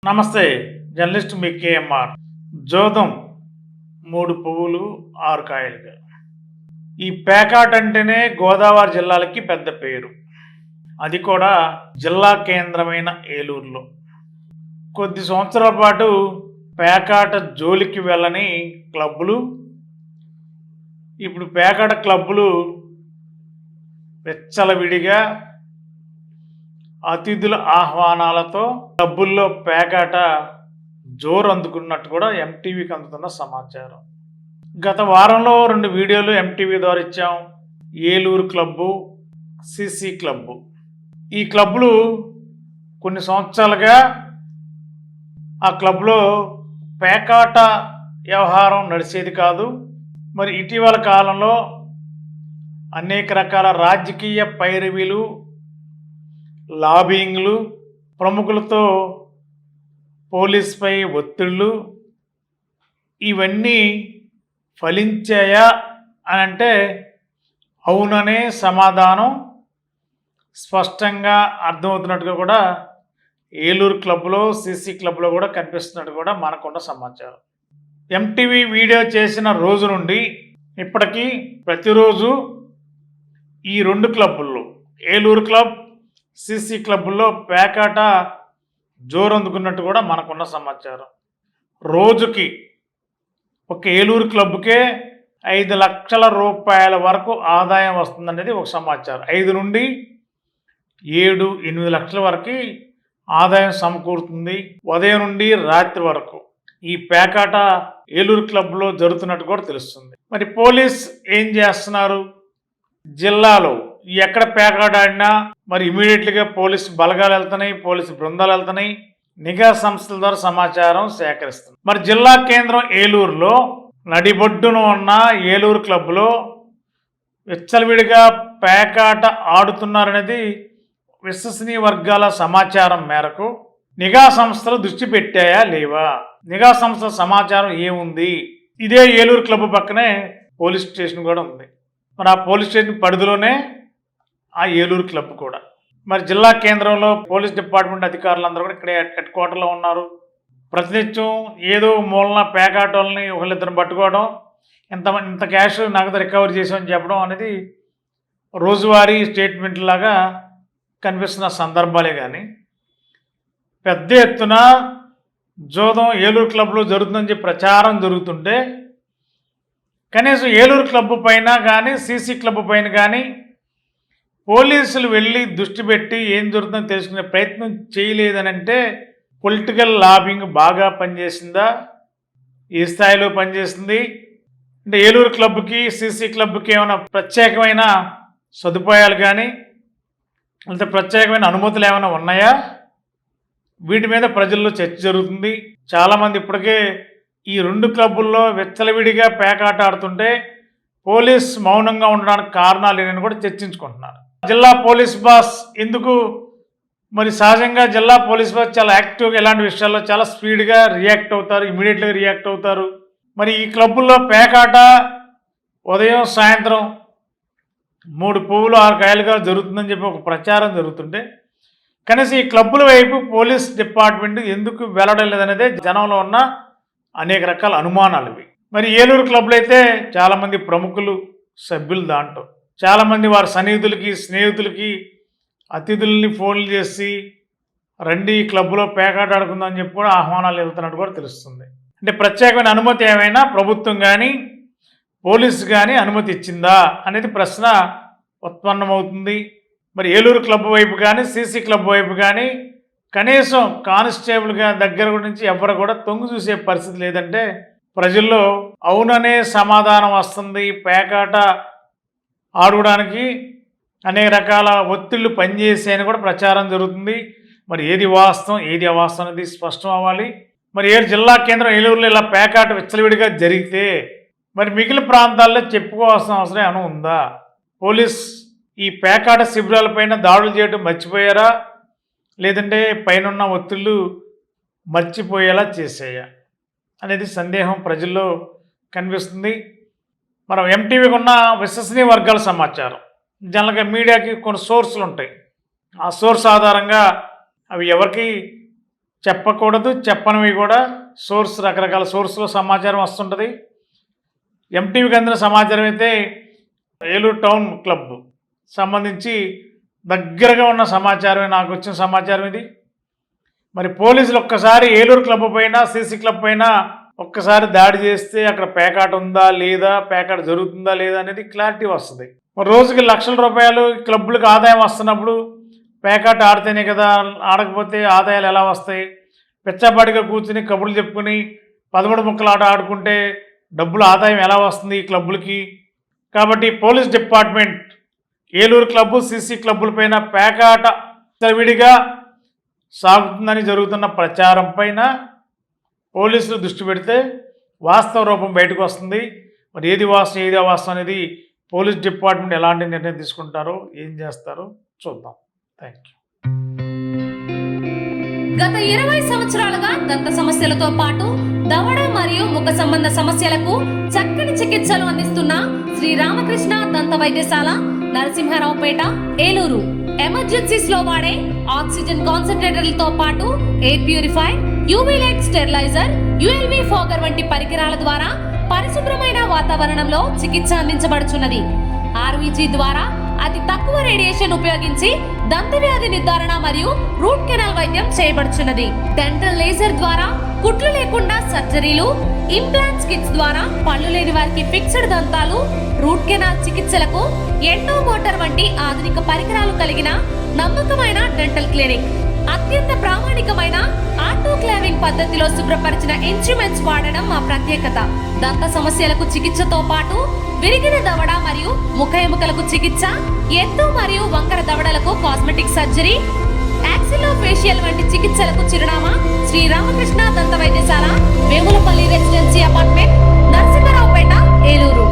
నమస్తే, జర్నలిస్ట్ మీ కేఎంఆర్. జోదం 3 పువ్వులు 6 కాయలుగా. ఈ పేకాట అంటేనే గోదావరి జిల్లాలకి పెద్ద పేరు. అది కూడా జిల్లా కేంద్రమైన ఏలూరులో. కొద్ది సంవత్సరాల పాటు పేకాట జోలికి వెళ్ళని క్లబ్బులు ఇప్పుడు పేకాట క్లబ్బులు విచ్చలవిడిగా అతిథుల ఆహ్వానాలతో క్లబ్బుల్లో పేకాట జోరు అందుకున్నట్టు కూడా ఎంటీవీకి అందుతున్న సమాచారం. గత వారంలో 2 వీడియోలు ఎంటీవీ ద్వారా ఇచ్చాం. Eluru club, CC club. ఈ క్లబ్బులు కొన్ని సంవత్సరాలుగా ఆ క్లబ్లో పేకాట వ్యవహారం నడిచేది కాదు. మరి ఇటీవల కాలంలో అనేక రకాల రాజకీయ పైరవీలు, లాబింగ్లు, ప్రముఖులతో పోలీసుపై ఒత్తిళ్ళు ఇవన్నీ ఫలించాయా అని అంటే అవుననే సమాధానం స్పష్టంగా అర్థమవుతున్నట్టుగా కూడా ఏలూరు క్లబ్లో, సిసి క్లబ్లో కూడా కనిపిస్తున్నట్టు కూడా మనకున్న సమాచారం. ఎంటీవీ వీడియో చేసిన రోజు నుండి ఇప్పటికీ ప్రతిరోజు ఈ 2 క్లబ్బుల్లో, ఏలూరు క్లబ్, సిసి క్లబ్బుల్లో పేకాట జోరు అందుకున్నట్టు కూడా మనకున్న సమాచారం. రోజుకి ఒక ఏలూరు క్లబ్కే 5 లక్షల రూపాయల వరకు ఆదాయం వస్తుందనేది ఒక సమాచారం. 5 నుండి 7-8 లక్షల వరకు ఆదాయం సమకూరుతుంది ఉదయం నుండి రాత్రి వరకు. ఈ పేకాట ఏలూరు క్లబ్లో జరుగుతున్నట్టు కూడా తెలుస్తుంది. మరి పోలీస్ ఏం చేస్తున్నారు? జిల్లాలో ఎక్కడ పేకాట ఆడినా మరి ఇమీడియట్గా పోలీసు బలగాలు వెళ్తున్నాయి, పోలీసు బృందాలు వెళ్తున్నాయి, నిఘా సంస్థల ద్వారా సమాచారం సేకరిస్తుంది. మరి జిల్లా కేంద్రం ఏలూరులో నడిబొడ్డున ఉన్న ఏలూరు క్లబ్లో విచ్చలవిడిగా పేకాట ఆడుతున్నారనేది విశ్వసనీయ వర్గాల సమాచారం మేరకు నిఘా సంస్థలు దృష్టి పెట్టాయా లేవా? నిఘా సంస్థల సమాచారం ఏముంది? ఇదే ఏలూరు క్లబ్ పక్కనే పోలీస్ స్టేషన్ కూడా ఉంది. మరి ఆ పోలీస్ స్టేషన్ పరిధిలోనే ఆ ఏలూరు క్లబ్ కూడా. మరి జిల్లా కేంద్రంలో పోలీస్ డిపార్ట్మెంట్ అధికారులందరూ కూడా ఇక్కడే హెడ్ క్వార్టర్లో ఉన్నారు. ప్రతినిత్యం ఏదో మూలన పేకాటోళ్ళని ఒకళ్ళిద్దరిని పట్టుకోవడం, ఇంత క్యాష్ నగదు రికవరీ చేసామని చెప్పడం అనేది రోజువారీ స్టేట్మెంట్ లాగా కనిపిస్తున్న సందర్భాలే. కానీ పెద్ద ఎత్తున జోదం ఏలూరు క్లబ్లో జరుగుతుందని చెప్పి ప్రచారం జరుగుతుంటే కనీసం ఏలూరు క్లబ్ పైన కానీ, సిసి క్లబ్ పైన కానీ పోలీసులు వెళ్ళి దృష్టి పెట్టి ఏం జరుగుతుందో తెలుసుకునే ప్రయత్నం చేయలేదని అంటే పొలిటికల్ లాబింగ్ బాగా పనిచేసిందా? ఏ స్థాయిలో పనిచేస్తుంది? అంటే ఏలూరు క్లబ్కి, సిసి క్లబ్కి ఏమైనా ప్రత్యేకమైన సదుపాయాలు కానీ లేకపోతే ప్రత్యేకమైన అనుమతులు ఏమైనా ఉన్నాయా? వీటి మీద ప్రజల్లో చర్చ జరుగుతుంది. చాలామంది ఇప్పటికే ఈ 2 క్లబ్బుల్లో విచ్చలవిడిగా పేకాట ఆడుతుంటే పోలీస్ మౌనంగా ఉండడానికి కారణాలు ఏంటని కూడా చర్చించుకుంటున్నారు. జిల్లా పోలీస్ బాస్ ఎందుకు మరి సహజంగా జిల్లా పోలీస్ బాస్ చాలా యాక్టివ్గా ఇలాంటి విషయాల్లో చాలా స్పీడ్గా రియాక్ట్ అవుతారు, ఇమీడియట్గా రియాక్ట్ అవుతారు. మరి ఈ క్లబ్బుల్లో పేకాట ఉదయం సాయంత్రం 3 పువ్వులు 6 కాయలుగా జరుగుతుందని చెప్పి ఒక ప్రచారం జరుగుతుంటే కనీసం ఈ క్లబ్బుల వైపు పోలీస్ డిపార్ట్మెంట్ ఎందుకు వెళ్ళడం లేదనేదే జనంలో ఉన్న అనేక రకాల అనుమానాలు ఇవి. మరి ఏలూరు క్లబ్లో అయితే చాలామంది ప్రముఖులు సభ్యులు, దాంట్లో చాలామంది వారి సన్నిహితులకి, స్నేహితులకి, అతిథుల్ని ఫోన్లు చేసి రండి ఈ క్లబ్లో పేకాట ఆడుకుందామని చెప్పి కూడా ఆహ్వానాలు వెళ్తున్నట్టు కూడా తెలుస్తుంది. అంటే ప్రత్యేకమైన అనుమతి ఏమైనా ప్రభుత్వం కానీ పోలీసు కానీ అనుమతి ఇచ్చిందా అనేది ప్రశ్న ఉత్పన్నమవుతుంది. మరి ఏలూరు క్లబ్ వైపు కానీ, సిసి క్లబ్ వైపు కానీ కనీసం కానిస్టేబుల్గా దగ్గర నుంచి ఎవరు కూడా తొంగి చూసే పరిస్థితి లేదంటే ప్రజల్లో అవుననే సమాధానం వస్తుంది. పేకాట ఆడుకోవడానికి అనేక రకాల ఒత్తిళ్లు పనిచేసాయని కూడా ప్రచారం జరుగుతుంది. మరి ఏది వాస్తవం ఏది అవాస్తవం అనేది స్పష్టం అవ్వాలి. మరి జిల్లా కేంద్రం ఏలూరులో ఇలా పేకాట విచ్చలవిడిగా జరిగితే మరి మిగిలిన ప్రాంతాల్లో చెప్పుకోవాల్సిన అవసరం ఏమైనా ఉందా? పోలీస్ ఈ పేకాట శిబిరాలపైన దాడులు చేయడం మర్చిపోయారా, లేదంటే పైన ఒత్తిళ్ళు మర్చిపోయేలా చేసేయా అనేది సందేహం ప్రజల్లో కనిపిస్తుంది. మనం ఎంటీవీకి ఉన్న విశ్వసనీయ వర్గాల సమాచారం, జనరల్గా మీడియాకి కొన్ని సోర్సులు ఉంటాయి. ఆ సోర్స్ ఆధారంగా అవి ఎవరికి చెప్పకూడదు, చెప్పనివి కూడా రకరకాల సోర్స్లో సమాచారం వస్తుంటుంది. ఎంటీవీకి అందిన సమాచారం అయితే ఏలూరు టౌన్ క్లబ్ సంబంధించి దగ్గరగా ఉన్న సమాచారమే, నాకు వచ్చిన సమాచారం ఇది. మరి పోలీసులు ఒక్కసారి ఏలూరు క్లబ్ పైన, సీసీ క్లబ్ పైన ఒక్కసారి దాడి చేస్తే అక్కడ పేకాట ఉందా లేదా, పేకాట జరుగుతుందా లేదా అనేది క్లారిటీ వస్తుంది. మరి రోజుకి లక్షల రూపాయలు క్లబ్బులకు ఆదాయం వస్తున్నప్పుడు పేకాట ఆడితేనే కదా, ఆడకపోతే ఆదాయాలు ఎలా వస్తాయి? పిచ్చాపాటిగా కూర్చుని కబుర్లు చెప్పుకుని 13 ముక్కల ఆట ఆడుకుంటే డబ్బులు ఆదాయం ఎలా వస్తుంది ఈ క్లబ్బులకి? కాబట్టి police department Eluru club, CC క్లబ్బుల పైన పేకాట విడిగా సాగుతుందని జరుగుతున్న ప్రచారం పైన పోలీసులు దృష్టి పెడితే వాస్తవ రూపం బయటకు వస్తుంది. మరి ఏది వాస్తవం ఏది అవాస్తవం అనేది పోలీస్ డిపార్ట్మెంట్ ఎలాంటి నిర్ణయం తీసుకుంటారో, ఏం చేస్తారో చూద్దాం. Thank you. గత 20 సంవత్సరాలుగా దంత సమస్యలతో పాటు దవడ మరియు ముఖ సంబంధ సమస్యలకు చక్కని చికిత్సలు అందిస్తున్న శ్రీ రామకృష్ణ దంత వైద్యశాల, నరసింహారావుపేట, ఏలూరు. ఎమర్జెన్సీస్ లో వాడే ఆక్సిజన్ కాన్సంట్రేటర్లతో పాటు air purify, UV light steriliser, ULV fogger వంటి పరికరాల ద్వారా పరిశుభ్రమైన వాతావరణంలో చికిత్స అందించబడుచున్నది. ఆర్వీజీ ద్వారా అతి తక్కువ రేడియేషన్ ఉపయోగించి దంత వ్యాధి నిర్ధారణ మరియు రూట్ కెనాల్ వైద్యం చేయబడుచున్నది. డెంటల్ లేజర్ ద్వారా కుట్లు లేకుండా సర్జరీలు, ఇంప్లాంట్స్ కిట్స్ ద్వారా పళ్ళు లేని వారికి ఫిక్స్డ్ దంతాలు, రూట్ కెనాల్ చికిత్సలకు ఎండో మోటార్ వంటి ఆధునిక పరికరాలు కలిగిన నమ్మకమైన డెంటల్ క్లినిక్. అత్యంత ప్రామాణికమైన ఆటోక్లావింగ్ పద్ధతిలో శుభ్రపరిచిన ఇన్స్ట్రుమెంట్స్ వాడడం మా ప్రత్యేకత. దంత సమస్యలకు చికిత్సతో పాటు విరిగిన దవడ మరియు ముఖ ఎముకలకు చికిత్స, ఎత్తు మరియు వంకర దవడలకు కాస్మెటిక్ సర్జరీ, యాక్సిలోఫేషియల్ వంటి చికిత్సలకు చిరునామా శ్రీ రామకృష్ణ దంత వైద్యశాల, వేములపల్లి రెసిడెన్సీ అపార్ట్మెంట్, నరసింహారావుపేట, ఏలూరు.